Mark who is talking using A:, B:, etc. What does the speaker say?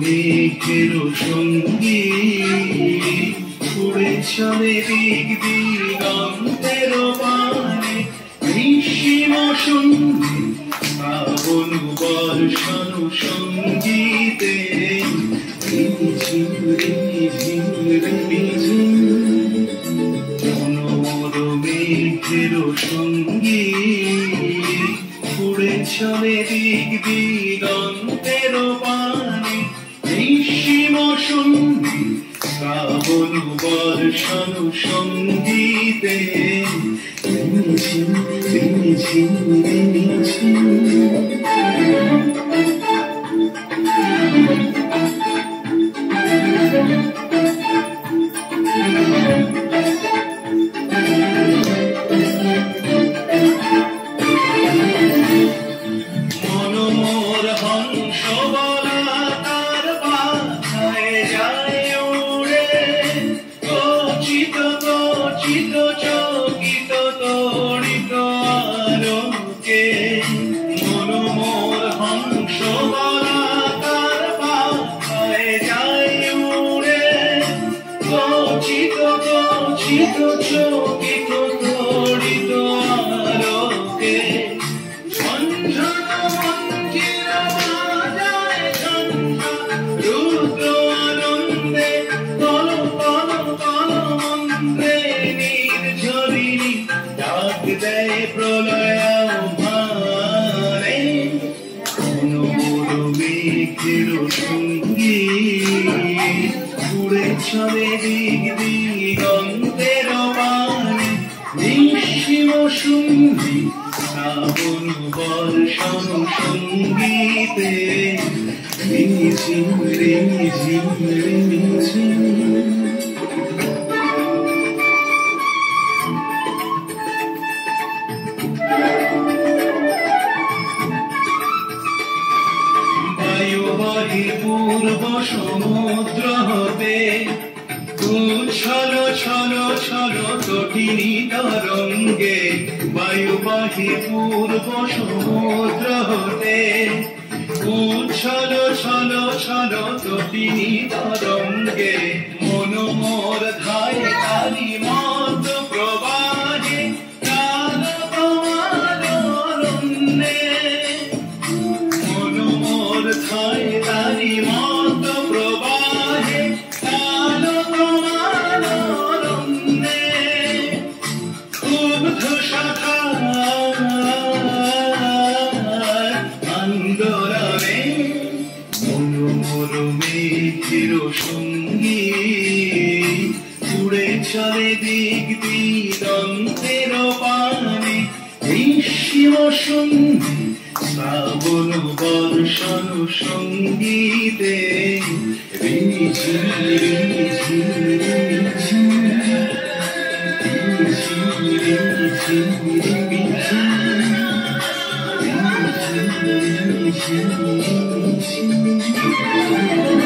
A: মেঘের সঙ্গী উড়ে চলে দিক দিগন্তের পানে গ্রীষ্ম সন্ধি শ্রাবণ বর্ষণ সঙ্গীতে ঝিম ঝিম ঝিম মনোর মেঘের সঙ্গী উড়ে চলে দিক দিগন্তের পানে গ্রীষ্ম সন্ধি শ্রাবণ বর্ষণ সঙ্গীতে ঝিম ঝিম ঝিম মনোমোর হংস বলাকার বাধায় যায় উড়ে কচিত কচিত চকিত তড়িত আলোকে মনোমোর হংস বলাকার বাধায় যায় উড়ে কচিত কচিত চকিত তড়িত আলোকে প্রলয় ভারে মনোর মেঘের সঙ্গী উড়ে চলে দিক দিগন্তের পানে গ্রীষ্ম সন্ধি শ্রাবণ বর্ষণ সঙ্গীতে ঝিম ঝিম ঝিম পূর্ব সমুদ্র হতে ছল ছল ছল তটিনী তরঙ্গে বায়ুবাহী পূর্ব সমুদ্র হতে ছল ছল ছল তটিনী তরঙ্গে মনোমোর ধায় কালী মত প্রবাহে কাল তোমার অরণ্যে মনোমোর ধায় কালী মত প্রবাহে কাল তোমার অরণ্যে ক্ষুব্ধ শাখা আন্দোলনে মনোমোর মেঘের সঙ্গী উড়ে চলে দিক দিগন্তের পানে গ্রীষ্ম সন্ধি শ্রাবণ বর্ষণ সঙ্গীতে ঝিম ঝিম ঝিম ঝিম ঝিম ঝিম